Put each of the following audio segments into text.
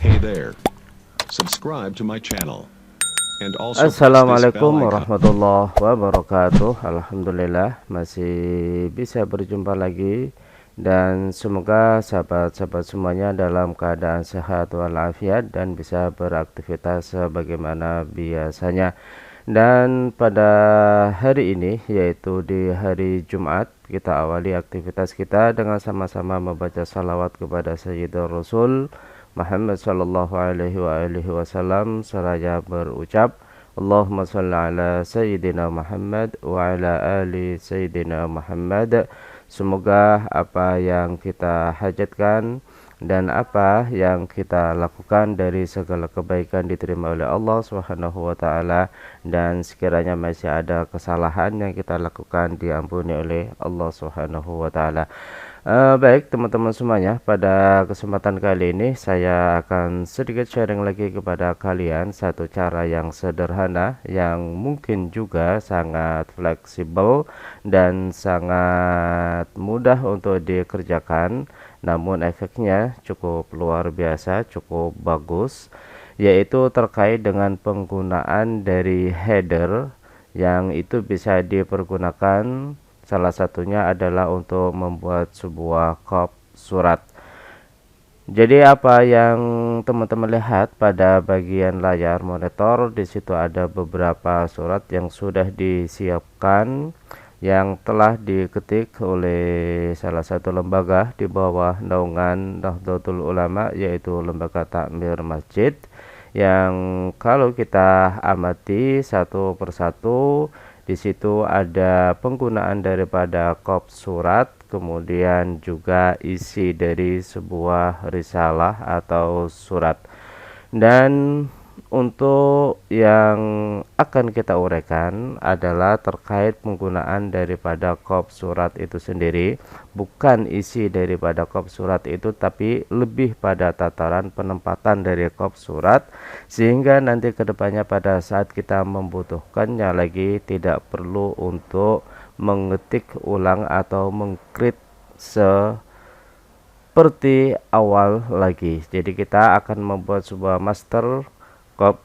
Hey there. Subscribe to my channel. And also press this Assalamualaikum bell icon. warahmatullahi wabarakatuh. Alhamdulillah masih bisa berjumpa lagi, dan semoga sahabat-sahabat semuanya dalam keadaan sehat walafiat dan bisa beraktivitas sebagaimana biasanya. Dan pada hari ini, yaitu di hari Jumat, kita awali aktivitas kita dengan sama-sama membaca salawat kepada Sayyidul Rasul Muhammad sallallahu alaihi wasallam, seraya berucap Allahumma shalli ala Sayyidina Muhammad wa ala ali Sayyidina Muhammad. Semoga apa yang kita hajatkan dan apa yang kita lakukan dari segala kebaikan diterima oleh Allah Subhanahu wa taala, dan sekiranya masih ada kesalahan yang kita lakukan diampuni oleh Allah Subhanahu wa taala. Baik teman-teman semuanya, pada kesempatan kali ini saya akan sedikit sharing lagi kepada kalian satu cara yang sederhana yang mungkin juga sangat fleksibel dan sangat mudah untuk dikerjakan, namun efeknya cukup luar biasa, cukup bagus, yaitu terkait dengan penggunaan dari header yang itu bisa dipergunakan. Salah satunya adalah untuk membuat sebuah kop surat. Jadi apa yang teman-teman lihat pada bagian layar monitor, di situ ada beberapa surat yang sudah disiapkan, yang telah diketik oleh salah satu lembaga di bawah naungan Nahdlatul Ulama, yaitu Lembaga Takmir Masjid, yang kalau kita amati satu persatu, di situ ada penggunaan daripada kop surat, kemudian juga isi dari sebuah risalah atau surat. Dan untuk yang akan kita uraikan adalah terkait penggunaan daripada kop surat itu sendiri, bukan isi daripada kop surat itu, tapi lebih pada tataran penempatan dari kop surat, sehingga nanti kedepannya pada saat kita membutuhkannya lagi tidak perlu untuk mengetik ulang atau mengkrit seperti awal lagi. Jadi kita akan membuat sebuah master kop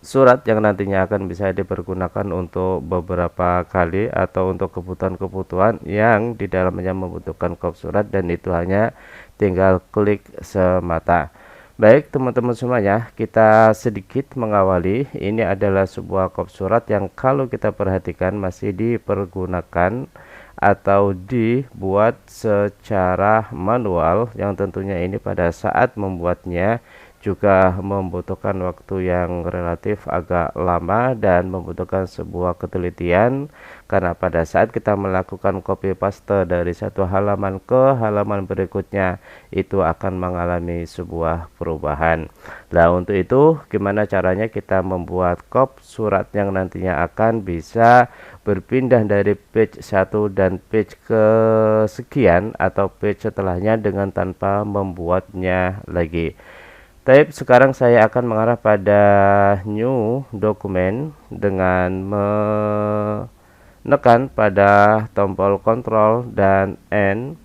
surat yang nantinya akan bisa dipergunakan untuk beberapa kali atau untuk kebutuhan-kebutuhan yang di dalamnya membutuhkan kop surat, dan itu hanya tinggal klik semata. Baik teman-teman semuanya, kita sedikit mengawali. Ini adalah sebuah kop surat yang kalau kita perhatikan masih dipergunakan atau dibuat secara manual, yang tentunya ini pada saat membuatnya juga membutuhkan waktu yang relatif agak lama dan membutuhkan sebuah ketelitian, karena pada saat kita melakukan copy paste dari satu halaman ke halaman berikutnya itu akan mengalami sebuah perubahan. Nah, untuk itu gimana caranya kita membuat kop surat yang nantinya akan bisa berpindah dari page 1 dan page kesekian atau page setelahnya dengan tanpa membuatnya lagi. Tapi sekarang saya akan mengarah pada new document dengan menekan pada tombol Ctrl dan N.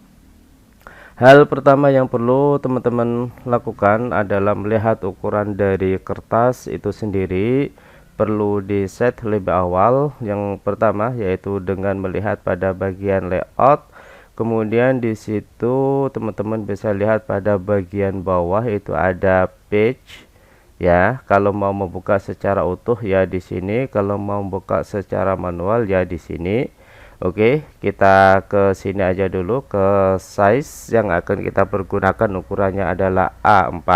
Hal pertama yang perlu teman-teman lakukan adalah melihat ukuran dari kertas itu sendiri. Perlu di set lebih awal. Yang pertama yaitu dengan melihat pada bagian layout. Kemudian di situ teman-teman bisa lihat pada bagian bawah itu ada page ya. Kalau mau membuka secara utuh ya di sini, kalau mau membuka secara manual ya di sini. Oke, kita ke sini aja dulu, ke size yang akan kita pergunakan ukurannya adalah A4.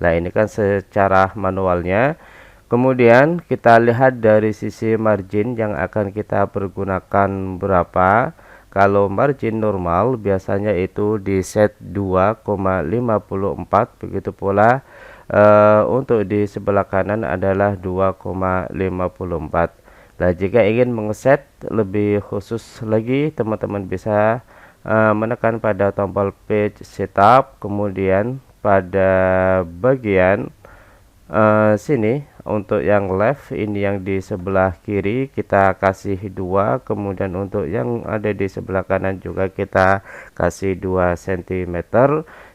Nah, ini kan secara manualnya. Kemudian kita lihat dari sisi margin yang akan kita pergunakan berapa. Kalau margin normal biasanya itu di set 2,54, begitu pula untuk di sebelah kanan adalah 2,54. Nah, jika ingin mengeset lebih khusus lagi, teman-teman bisa menekan pada tombol page setup, kemudian pada bagian sini untuk yang left ini yang di sebelah kiri kita kasih 2, kemudian untuk yang ada di sebelah kanan juga kita kasih 2 cm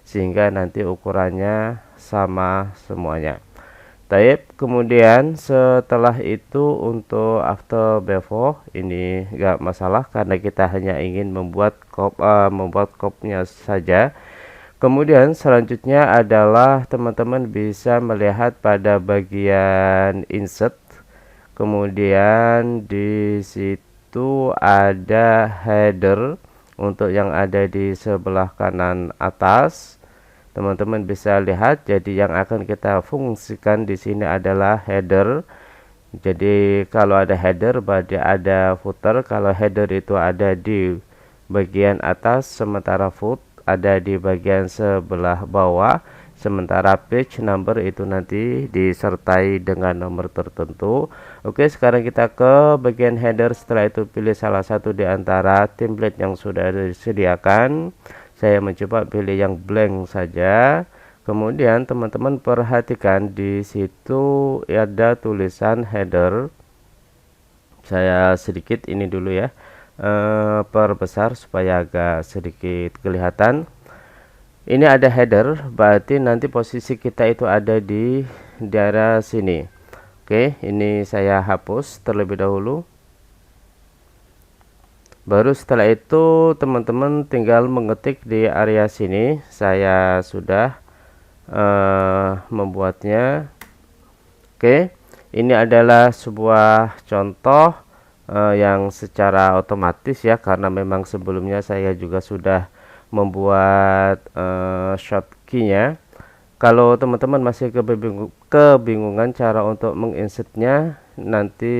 sehingga nanti ukurannya sama semuanya. Taib, kemudian setelah itu untuk after before ini enggak masalah karena kita hanya ingin membuat kopnya saja. Kemudian selanjutnya adalah teman-teman bisa melihat pada bagian insert. Kemudian di situ ada header untuk yang ada di sebelah kanan atas. Teman-teman bisa lihat, jadi yang akan kita fungsikan di sini adalah header. Jadi kalau ada header berarti ada footer. Kalau header itu ada di bagian atas, sementara foot ada di bagian sebelah bawah, sementara page number itu nanti disertai dengan nomor tertentu. Oke, sekarang kita ke bagian header. Setelah itu pilih salah satu di antara template yang sudah disediakan. Saya mencoba pilih yang blank saja. Kemudian teman-teman perhatikan di situ ada tulisan header. Saya sedikit ini dulu ya, perbesar supaya agak sedikit kelihatan. Ini ada header, berarti nanti posisi kita itu ada di daerah sini. Oke, ini saya hapus terlebih dahulu. Baru setelah itu teman-teman tinggal mengetik di area sini. Saya sudah membuatnya. Oke, ini adalah sebuah contoh yang secara otomatis ya, karena memang sebelumnya saya juga sudah membuat shortcut-nya. Kalau teman-teman masih kebingungan cara untuk menginsertnya, nanti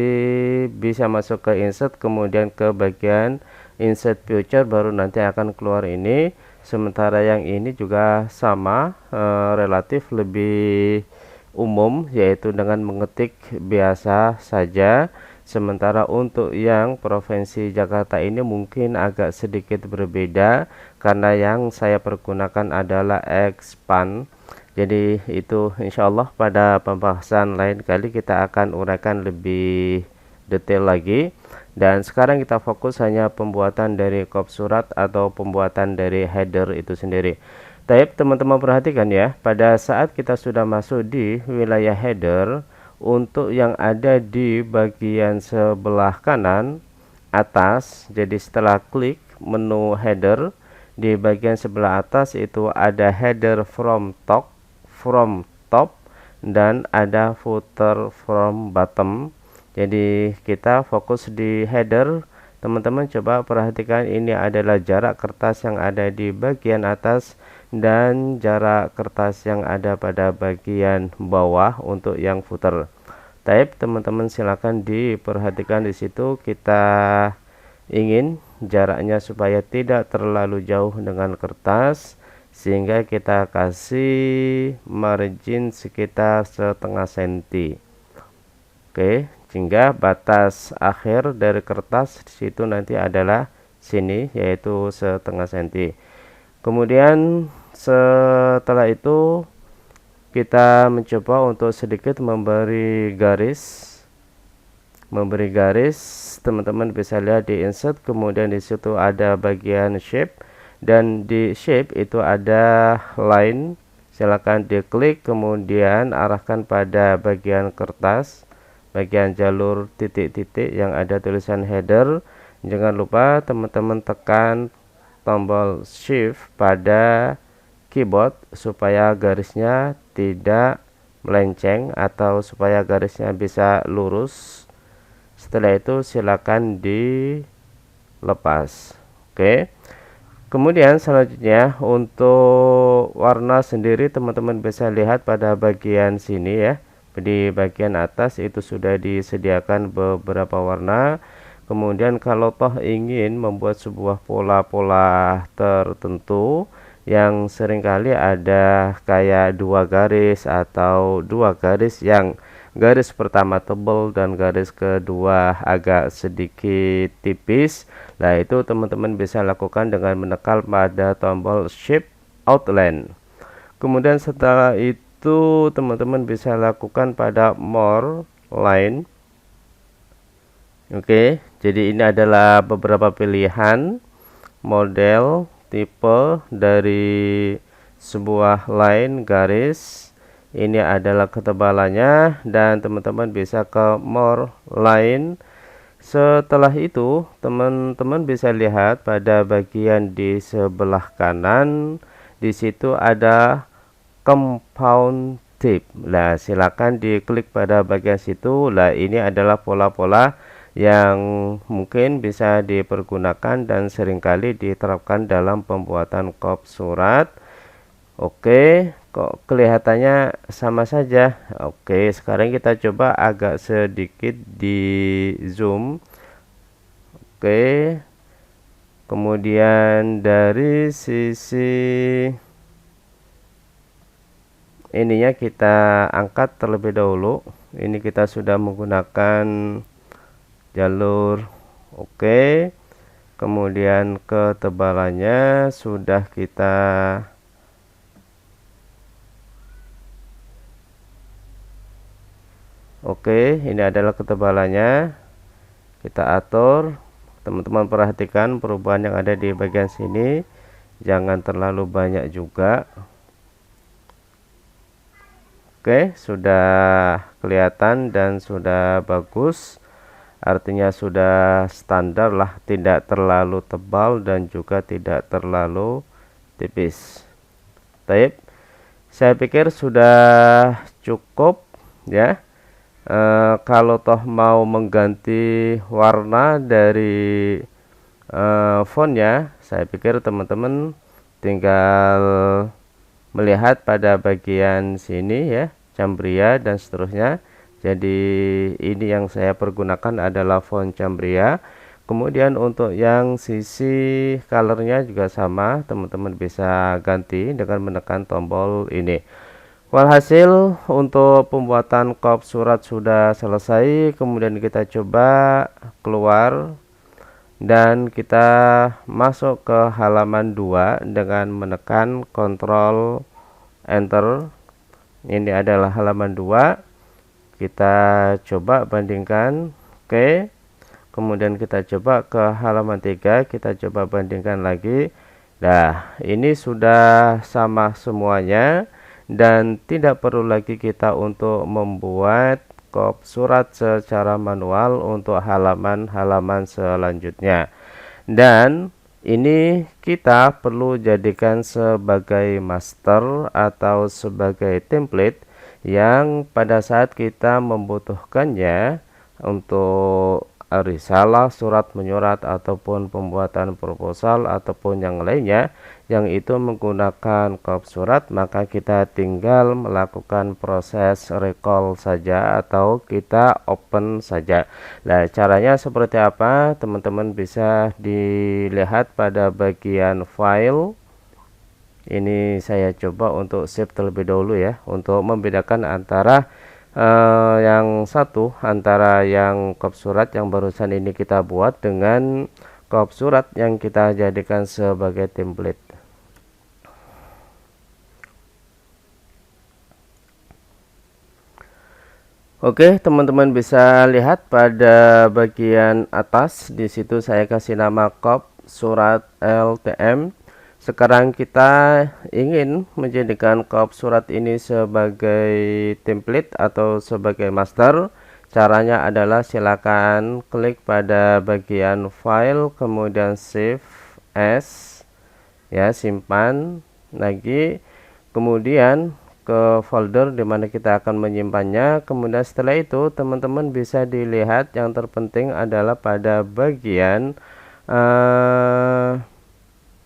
bisa masuk ke insert, kemudian ke bagian insert future, baru nanti akan keluar ini. Sementara yang ini juga sama, relatif lebih umum, yaitu dengan mengetik biasa saja. Sementara untuk yang Provinsi Jakarta ini mungkin agak sedikit berbeda karena yang saya pergunakan adalah expand. Jadi itu insyaallah pada pembahasan lain kali kita akan uraikan lebih detail lagi. Dan sekarang kita fokus hanya pembuatan dari kop surat atau pembuatan dari header itu sendiri. Baik, teman-teman perhatikan ya, pada saat kita sudah masuk di wilayah header, untuk yang ada di bagian sebelah kanan atas, jadi setelah klik menu header, di bagian sebelah atas itu ada header from top dan ada footer from bottom. Jadi kita fokus di header. Teman-teman coba perhatikan, ini adalah jarak kertas yang ada di bagian atas dan jarak kertas yang ada pada bagian bawah untuk yang footer. Type, teman-teman silakan diperhatikan di situ. Kita ingin jaraknya supaya tidak terlalu jauh dengan kertas, sehingga kita kasih margin sekitar setengah senti. Oke, sehingga batas akhir dari kertas di situ nanti adalah sini, yaitu setengah senti. Kemudian setelah itu kita mencoba untuk sedikit memberi garis. Teman-teman bisa lihat di insert, kemudian di situ ada bagian shape, dan di shape itu ada line. Silakan diklik, kemudian arahkan pada bagian kertas, bagian jalur titik-titik yang ada tulisan header. Jangan lupa teman-teman tekan tombol shift pada keyboard supaya garisnya tidak melenceng atau supaya garisnya bisa lurus. Setelah itu silakan dilepas. Oke. Kemudian selanjutnya untuk warna sendiri teman-teman bisa lihat pada bagian sini ya. Di bagian atas itu sudah disediakan beberapa warna. Kemudian kalau toh ingin membuat sebuah pola-pola tertentu yang seringkali ada kayak dua garis atau dua garis yang garis pertama tebal dan garis kedua agak sedikit tipis. Nah, itu teman-teman bisa lakukan dengan menekan pada tombol Shift Outline. Kemudian setelah itu itu teman-teman bisa lakukan pada more line. Oke, jadi ini adalah beberapa pilihan model tipe dari sebuah line garis. Ini adalah ketebalannya dan teman-teman bisa ke more line. Setelah itu teman-teman bisa lihat pada bagian di sebelah kanan, di situ ada compound tip. Nah, silakan diklik pada bagian situ. Nah, ini adalah pola-pola yang mungkin bisa dipergunakan dan seringkali diterapkan dalam pembuatan kop surat. Oke, kok kelihatannya sama saja. Oke, sekarang kita coba agak sedikit di zoom. Oke, kemudian dari sisi ininya kita angkat terlebih dahulu. Ini kita sudah menggunakan jalur. Oke, kemudian ketebalannya sudah kita ini adalah ketebalannya, kita atur. Teman-teman perhatikan perubahan yang ada di bagian sini, jangan terlalu banyak juga. Oke, sudah kelihatan dan sudah bagus. Artinya sudah standar lah, tidak terlalu tebal dan juga tidak terlalu tipis. Baik, saya pikir sudah cukup ya. Kalau toh mau mengganti warna dari fontnya, saya pikir teman-teman tinggal melihat pada bagian sini ya, Cambria dan seterusnya. Jadi ini yang saya pergunakan adalah font Cambria. Kemudian untuk yang sisi colornya juga sama, teman-teman bisa ganti dengan menekan tombol ini. Walhasil untuk pembuatan kop surat sudah selesai. Kemudian kita coba keluar dan kita masuk ke halaman 2 dengan menekan Ctrl Enter. Ini adalah halaman 2. Kita coba bandingkan. Oke, kemudian kita coba ke halaman 3, kita coba bandingkan lagi. Nah, ini sudah sama semuanya dan tidak perlu lagi kita untuk membuat kop surat secara manual untuk halaman-halaman selanjutnya. Dan ini kita perlu jadikan sebagai master atau sebagai template yang pada saat kita membutuhkannya untuk risalah, surat menyurat ataupun pembuatan proposal ataupun yang lainnya yang itu menggunakan kop surat, maka kita tinggal melakukan proses recall saja atau kita open saja. Nah, caranya seperti apa? Teman-teman bisa dilihat pada bagian file. Ini saya coba untuk save terlebih dahulu ya, untuk membedakan antara yang satu, antara yang kop surat yang barusan ini kita buat dengan kop surat yang kita jadikan sebagai template. Oke, teman-teman bisa lihat pada bagian atas, di situ saya kasih nama kop surat LTM. Sekarang kita ingin menjadikan kop surat ini sebagai template atau sebagai master. Caranya adalah silakan klik pada bagian file, kemudian save as ya, simpan lagi, kemudian ke folder dimana kita akan menyimpannya. Kemudian setelah itu teman-teman bisa dilihat yang terpenting adalah pada bagian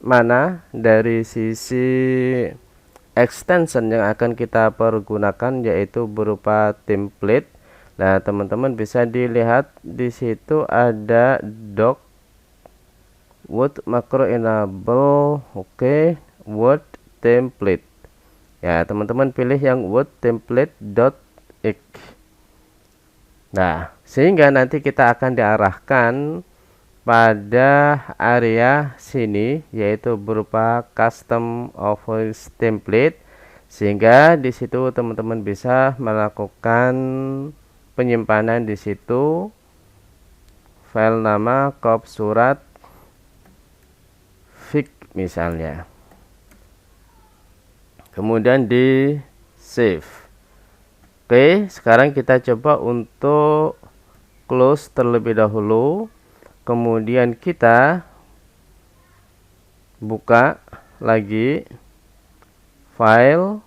mana dari sisi extension yang akan kita pergunakan, yaitu berupa template. Nah, teman-teman bisa dilihat di situ ada doc word macro enable. Oke, word template ya, teman-teman pilih yang word template.x. Nah, sehingga nanti kita akan diarahkan pada area sini, yaitu berupa custom office template. sehingga di situ teman-teman bisa melakukan penyimpanan di situ file nama kop surat fix misalnya, kemudian di save. Oke, sekarang kita coba untuk close terlebih dahulu, kemudian kita buka lagi file.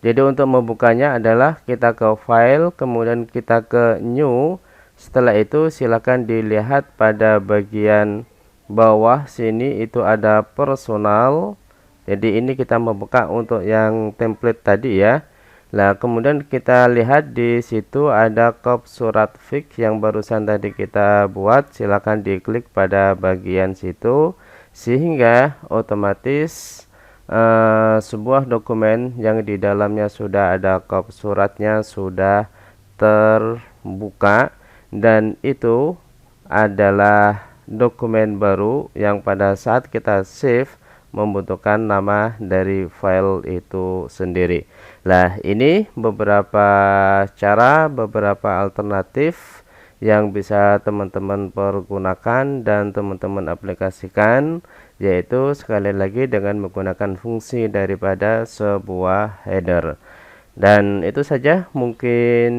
Jadi untuk membukanya adalah kita ke file, kemudian kita ke new. Setelah itu silakan dilihat pada bagian bawah sini itu ada personal. Jadi ini kita membuka untuk yang template tadi ya. Nah, kemudian kita lihat di situ ada kop surat fix yang barusan tadi kita buat. Silakan diklik pada bagian situ sehingga otomatis sebuah dokumen yang di dalamnya sudah ada kop suratnya sudah terbuka, dan itu adalah dokumen baru yang pada saat kita save membutuhkan nama dari file itu sendiri. Nah, ini beberapa cara, beberapa alternatif yang bisa teman-teman pergunakan dan teman-teman aplikasikan, yaitu sekali lagi dengan menggunakan fungsi daripada sebuah header. Dan itu saja mungkin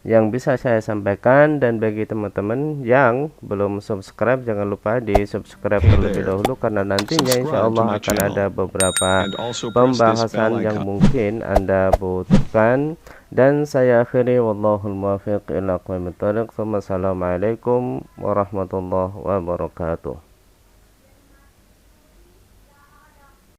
yang bisa saya sampaikan, dan bagi teman-teman yang belum subscribe jangan lupa di subscribe terlebih dahulu, karena nantinya insya Allah akan ada beberapa pembahasan yang mungkin Anda butuhkan. Dan saya akhiri, wallahul muwaffiq ila aqwamit thoriq. Wassalamualaikum warahmatullahi wabarakatuh.